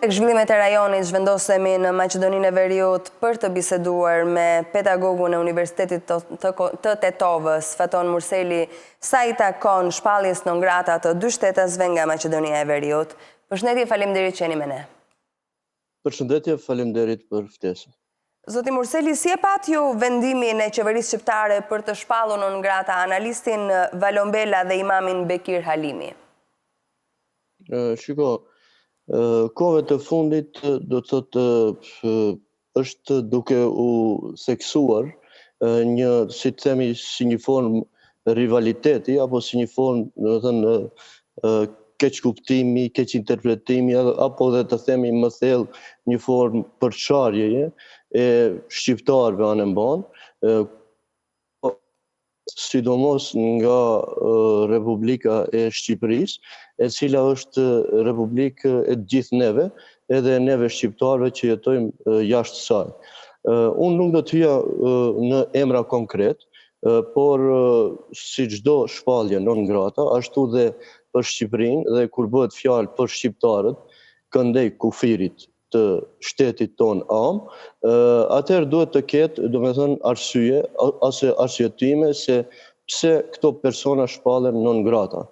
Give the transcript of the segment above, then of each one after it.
Zhvillimet e rajonit zhvendosemi në Maqedoninë e Veriut për të biseduar me pedagogun e Universitetit të Tetovës, Faton Murseli, sa i takon shpalljes non grata të dy shtetasve nga Maqedonia e Veriut. Përshëndetje, faleminderit që jeni me ne. Përshëndetje, faleminderit për ftesën. Zoti Murseli, si e pat ju vendimin e qeverisë shqiptare për të shpallur non grata analistin Valombela dhe imamin Bekir Halimi? Shiko, kohëve të fundit do të thotë është duke u theksuar një, si të themi, si një formë rivaliteti apo si një formë, do të thënë, keq kuptimi, keq interpretimi apo dhe të themi më thellë një formë përçarjeje e shqiptarëve anë mban, sidomos nga Republika e Shqipërisë, e cila është republikë e gjithë neve, edhe neve shqiptarëve që jetojmë jashtë saj. Unë nuk do të hyja në emra konkret, por si çdo shpallje non grata, ashtu dhe për Shqipërinë, dhe kur bëhet fjalë për shqiptarët, këndej kufirit të shtetit ton atëherë duhet të ketë, domethënë, arsye ose arsyetime se pse këto persona shpallen non grata.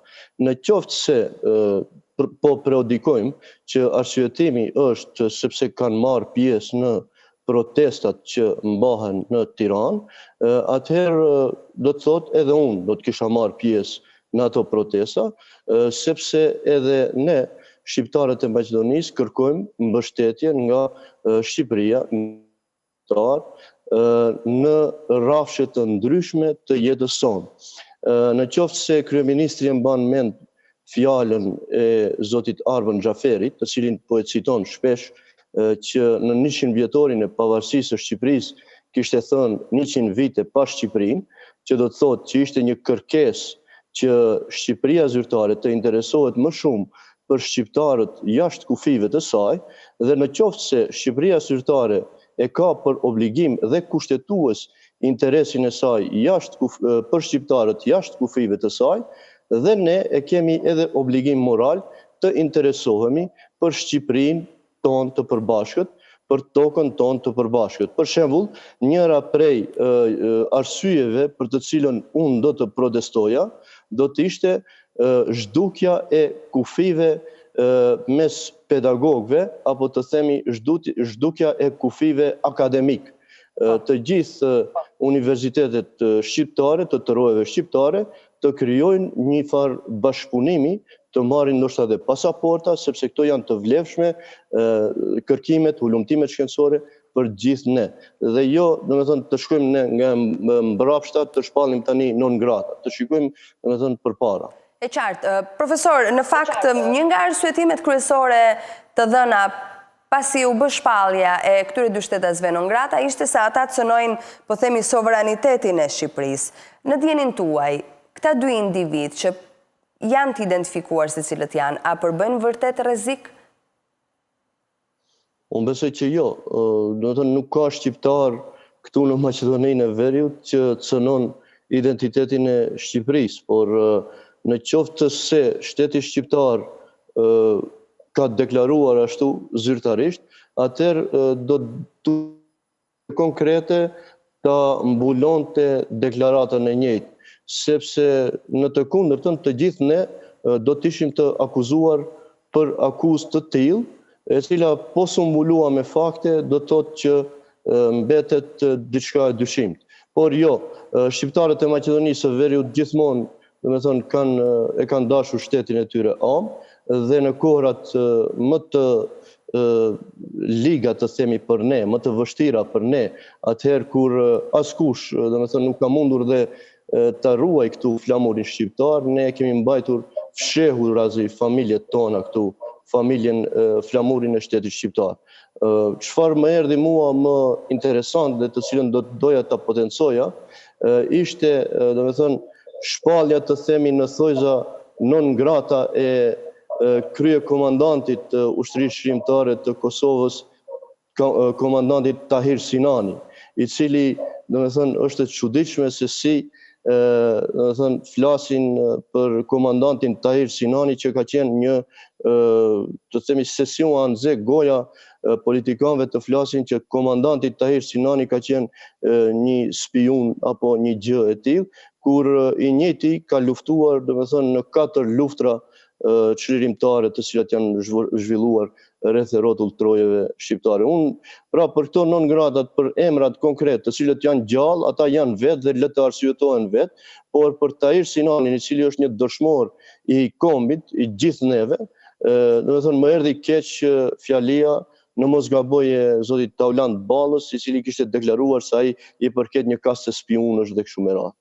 Në qoftë se po preodikojmë që arsyetimi është sepse kanë marrë pjesë në protestat që mbahen në Tiranë, atëherë do të thotë edhe unë do të kisha marrë pjesë në ato protesta, sepse edhe ne shqiptarët e Maqedonisë kërkojmë mbështetje nga Shqipëria në rrafshe të ndryshme të jetës sonë. Në qoftë se kryeministri e mban mend fjalën e zotit Arvën Xhaferit, të cilin po e citon shpesh, që në 100 vjetorin e pavarësisë së Shqipërisë kishte thënë 100 vite pa Shqipërinë, që do të thotë që ishte një kërkesë që Shqipëria zyrtare të interesohet më shumë për shqiptarët jashtë kufive të saj, dhe në qoftë se Shqipëria zyrtare e ka për obligim dhe kushtetues interesin e saj për shqiptarët jashtë kufive të saj, dhe ne e kemi edhe obligim moral të interesohemi për Shqipërinë tonë të përbashkët, për tokën tonë të përbashkët. Për shembull, njëra prej arsyeve për të cilën unë do të protestoja, do të ishte zhdukja e kufive mes pedagogëve, apo të themi zhdukja e kufive akademik. Të gjithë universitetet shqiptare, të rojeve shqiptare, të krijojnë një farë bashkëpunimi, të marrin ndoshta dhe pasaporta, sepse këto janë të vlefshme, kërkimet, ulumtimet shkencore për gjithë ne. Dhe jo, domethënë, të shkojmë ne nga mbrapshta të shpallim tani non grata, të shikojmë, domethënë, përpara. E qartë, profesor, në fakt, një nga arsyetimet kryesore të dhëna pasi u bë shpallja e këtyre dy shtetasve non grata, ishte se ata cënojnë, po themi, sovranitetin e Shqipërisë. Në dijenin tuaj, këta dy individ që janë të identifikuar se cilët janë, a përbëjnë vërtet rrezik? Unë besoj që jo. Do të thënë, nuk ka shqiptar këtu në Maqedoninë e Veriut që cënon identitetin e Shqipërisë, por në qoftë se shteti shqiptar ka deklaruar ashtu zyrtarisht, atëherë do të konkrete ta mbulonte deklaratën e njëjtë, sepse në të kundërtën të gjithë ne do të ishim të akuzuar për akuzë të tillë, e cila po s'u mbulua me fakte, do të thotë që mbetet diçka e dyshimt. Por jo, shqiptarët e Maqedonisë së Veriut gjithmonë, domethënë, e kanë dashur shtetin e tyre dhe në kohrat më të liga, të themi, për ne, më të vështira për ne, atëherë kur askush, domethënë, nuk ka mundur dhe ta ruaj këtu flamurin shqiptar, ne kemi mbajtur fshehur razi familjet tona këtu, familjen flamurin e shtetit shqiptar. Çfarë më erdhi mua më interesant dhe të cilën do të doja ta potencoja, ishte, domethënë, shpallja, të themi, në thojza non grata e kryekomandantit të ushtrisë shërimtare të Kosovës, komandantit Tahir Sinani, i cili, domethënë, është e çuditshme se si flasin për komandantin Tahir Sinani që ka qenë një, të themi, sesion anëze goja politikanëve të flasin që komandanti Tahir Sinani ka qenë një spiun apo një gjë e tillë, kur i njëjti ka luftuar, domethënë, në 4 luftra çlirimtare të cilat janë zhvilluar rreth e rrotull trojeve shqiptare. Unë, pra, për këto non gratat, për emrat konkret, të cilët janë gjallë, ata janë vetë dhe le të arsyetohen vetë, por për Tahir Sinanin, i cili është një dëshmor i kombit, i gjithë neve, domethënë më erdhi keq fjalia në mos gaboje zotit Tauland Ballës, i cili kishte deklaruar se ai i përket një kaste spionësh dhe kështu me radhë.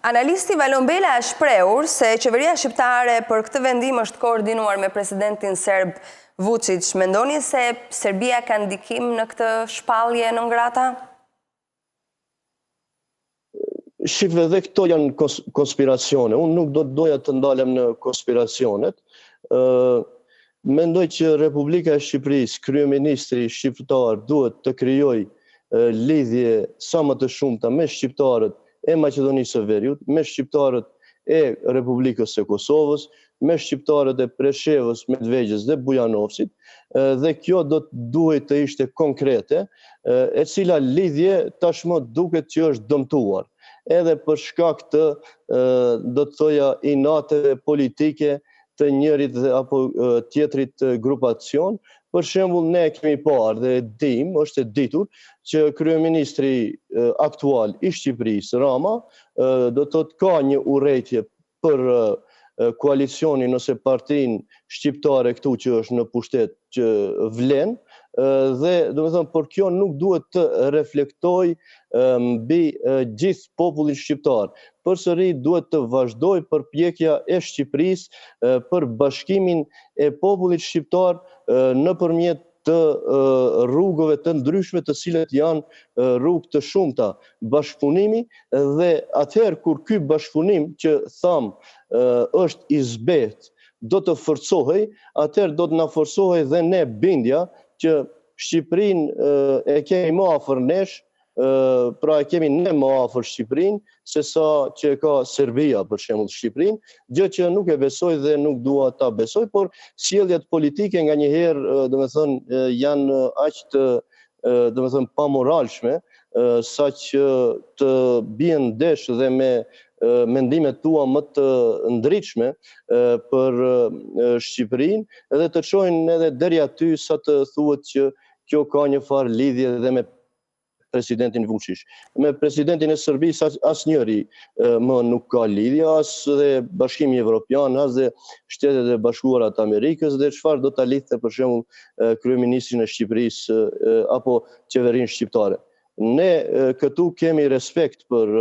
Analisti Valon Bela është shprehur se qeveria shqiptare për këtë vendim është koordinuar me presidentin serb Vučić. Mendoni se Serbia ka ndikim në këtë shpallje non grata? Shifve, dhe këto janë konspiracione. Unë nuk do të doja të ndalem në konspiracionet. Mendoj që Republika e Shqipërisë, kryeministri shqiptar duhet të krijojë lidhje sa më të shumta me shqiptarët e Maqedonisë së Veriut, me shqiptarët e Republikës së Kosovës, me shqiptarët e Preshevës, Medvegjës dhe Bujanovsit, dhe kjo duhet të ishte konkrete, e cila lidhje tashmë duket që është dëmtuar, edhe për shkak të, do të thoja, inateve politike të njërit apo tjetrit grupacion. Për shembull, ne kemi parë dhe dim, është e ditur, që kryeministri aktual i Shqipërisë, Rama, do të thotë ka një urrëtie për koalicionin ose partinë shqiptare këtu që është në pushtet që vlen, dhe domethënë por kjo nuk duhet të reflektojë mbi gjithë popullin shqiptar. Përsëri duhet të vazhdojë përpjekja e Shqipërisë për bashkimin e popullit shqiptar nëpërmjet të rrugëve të ndryshme, të cilat janë rrugë të shumta bashkëpunimi, dhe atëherë kur ky bashkëpunim që tham është i zbehtë do të forcohej, atëherë do të na forcohej dhe ne bindja që Shqipërinë e kemi më afër nesh, pra e kemi ne më afër Shqipërinë, se sa që ka Serbia, për shembull, Shqipërinë, gjë që nuk e besoj dhe nuk dua ta besoj, por sjelljet politike nganjëherë, domethënë, janë aq të, domethënë, pamoralshme, saqë të bien ndesh dhe me mendimet tua më të ndritshme për Shqipërinë, edhe të çojnë edhe deri aty sa të thuhet që kjo ka një farë lidhje dhe me presidentin Vučić. Me presidentin e Serbisë asnjëri më nuk ka lidhje, as dhe Bashkimi Evropian, as dhe Shtetet e Bashkuara të Amerikës, dhe çfarë do ta lidhte për shembull kryeministrin e Shqipërisë apo qeverinë shqiptare. Ne këtu kemi respekt për,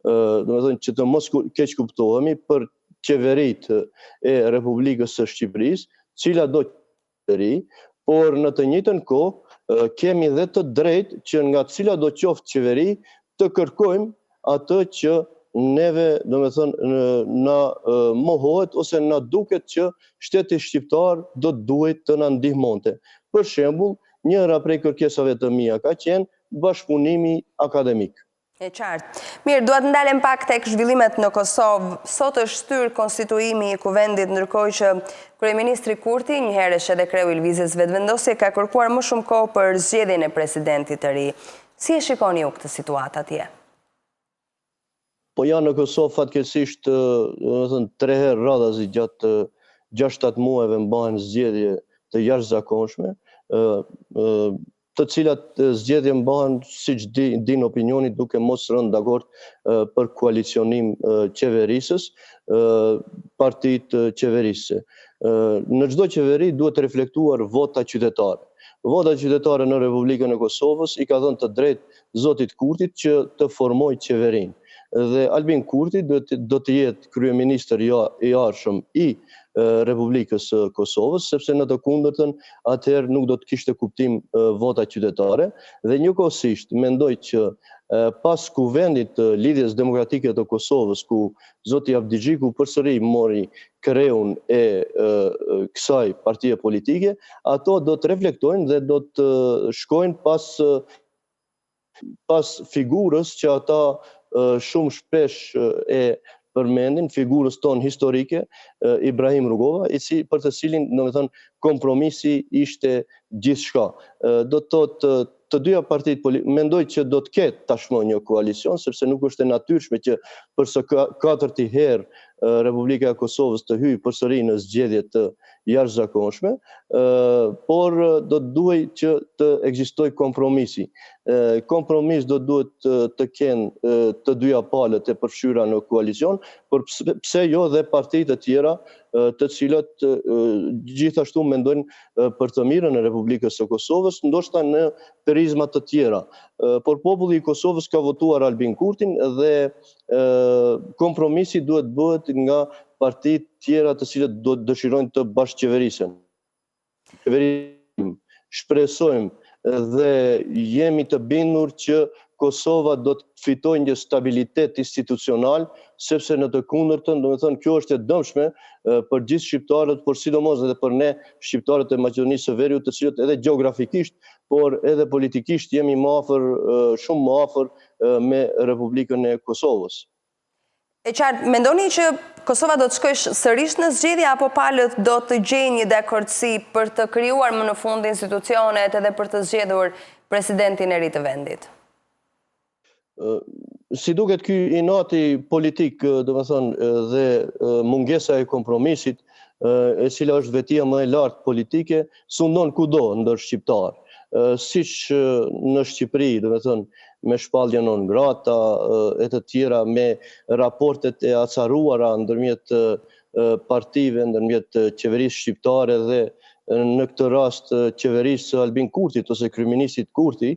domethënë, që të mos keq kuptohemi, për qeveritë e Republikës së Shqipërisë, cila do qeveri, por në të njëjtën kohë kemi dhe të drejtë që nga cila do qoftë qeveri të kërkojmë atë që neve, domethënë, na mohohet ose na duket që shteti shqiptar do duhet të na ndihmonte. Për shembull, njëra prej kërkesave të mia ka qenë bashkëpunimi akademik. E qartë. Mirë, duhet ndalem pak tek zhvillimet në Kosovë. Sot është shtyr konstituimi i kuvendit, ndërkohë që kryeministri Kurti, një herësh edhe kreu i lëvizjes vetëvendosje, ka kërkuar më shumë kohë për zgjedhjen e presidentit të ri. Si e shikoni ju këtë situatë atje? Po janë në Kosovë fatkeqësisht, domethënë, 3 herë radhazi gjatë 6-7 muajve mbahen zgjedhje të jashtëzakonshme, të cilat zgjedhje mbahen, siç din opinioni, duke mos rënë dakord për koalicionim qeverisës, partitë qeverisëse. Në çdo qeveri duhet të reflektuar vota qytetare. Vota qytetare në Republikën e Kosovës i ka dhënë të drejtë zotit Kurtit që të formojë qeverinë. Dhe Albin Kurti do të jetë kryeministër i arshëm i Republikës së Kosovës, sepse në të kundërtën atëherë nuk do të kishte kuptim vota qytetare, dhe njëkohësisht mendoj që pas kuvendit të Lidhjes Demokratike të Kosovës, ku zoti Avdigjiku përsëri mori kreun e kësaj partie politike, ato do të reflektojnë dhe do të shkojnë pas figurës që ata shumë shpesh e përmendin figurës tonë historike, Ibrahim Rugova, për të cilin, domethënë, kompromisi ishte gjithçka. Do të thotë të dyja partitë politike, mendoj që do të ketë tashmë një koalicion, sepse nuk është e natyrshme që për së katërti herë Republika e Kosovës të hyjë përsëri në zgjedhje të jashtëzakonshme, por do të duhej që të ekzistojë kompromisi. Kompromis do duhet të kenë të dyja palët e përfshira në koalicion, por pse jo dhe partitë të tjera të cilat gjithashtu mendojnë për të mirën e Republikës së Kosovës, ndoshta në prizma të tjera. Por populli i Kosovës ka votuar Albin Kurtin dhe kompromisi duhet bëhet nga partitë tjera të cilat do dëshirojnë të bashkëqeverisen. Shpresojmë dhe jemi të bindur që Kosova do të fitojë një stabilitet institucional, sepse në të kundërtën, domethënë, kjo është e dëmshme për gjithë shqiptarët, por sidomos edhe për ne shqiptarët e Maqedonisë së Veriut, të cilët edhe gjeografikisht, por edhe politikisht jemi më afër, shumë më afër me Republikën e Kosovës. E qartë, mendoni që Kosova do të shkojë sërish në zgjedhje apo palët do të gjejnë një dakordsi për të krijuar më në fund institucionet edhe për të zgjedhur presidentin e ri të vendit? Si duket ky inati politik, domethënë, dhe mungesa e kompromisit, e cila është vetia më e lartë politike, sundon kudo ndër shqiptar. Siç në Shqipëri, domethënë, me shpalljen non grata e të tjera, me raportet e acaruara ndërmjet partive, ndërmjet qeverisë shqiptare dhe në këtë rast qeverisë Albin Kurtit ose kryeministit Kurti,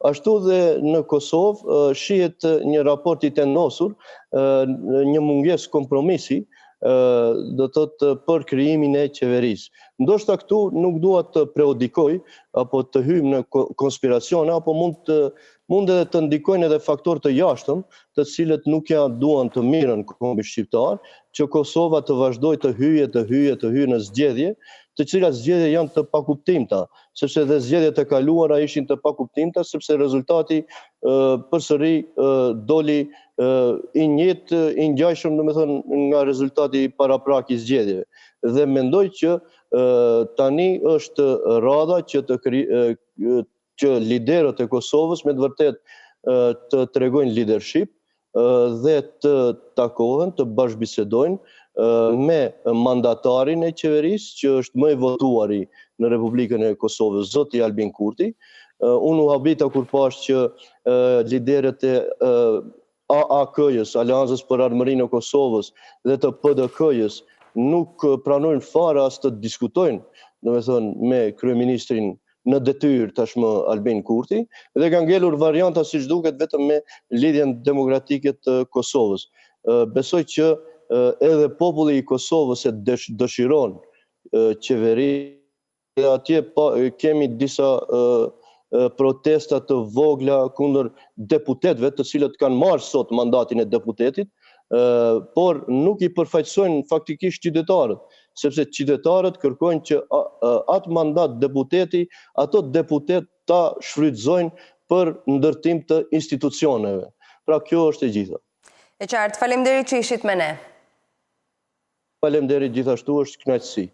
ashtu dhe në Kosovë shihet një raport i tenosur, një mungesë kompromisi, do të thotë për krijimin e qeverisë. Ndoshta këtu nuk dua të preudikoj apo të hyjmë në konspiracione, apo mund edhe të ndikojnë edhe faktorë të jashtëm, të cilët nuk ja duan të mirën kombit shqiptar, që Kosova të vazhdojë të hyjë në zgjedhje, të cilat zgjedhje janë të pakuptimta, sepse dhe zgjedhjet e kaluara ishin të pakuptimta, sepse rezultati përsëri doli i njëjtë, i ngjashëm, domethënë, nga rezultati paraprak i zgjedhjeve. Dhe mendoj që tani është rradha që liderët e Kosovës me të vërtet të tregojnë leadership dhe të takohen, të bashkëbisedojnë me mandatarin e qeverisë, që është më i votuari në Republikën e Kosovës, zoti Albin Kurti. Unë u habita kur pash që liderët e AAK-jës, Aleancës për Armërinë e Kosovës, dhe të PDK-jës nuk pranojnë fare as të diskutojnë, domethënë, me kryeministrin në detyrë tashmë Albin Kurti, dhe ka ngelur varianta siç duket vetëm me lidhjen demokratike të Kosovës. Besoj që edhe populli i Kosovës e dëshiron qeveri, dhe atje kemi disa protesta të vogla kundër deputetëve, të cilët kanë marrë sot mandatin e deputetit, por nuk i përfaqësojnë faktikisht qytetarët, sepse qytetarët kërkojnë që atë mandat deputeti, ato deputet ta shfrytëzojnë për ndërtim të institucioneve. Pra kjo është e gjitha. E qartë, faleminderit që ishit me ne. Faleminderit gjithashtu, është kënaqësi.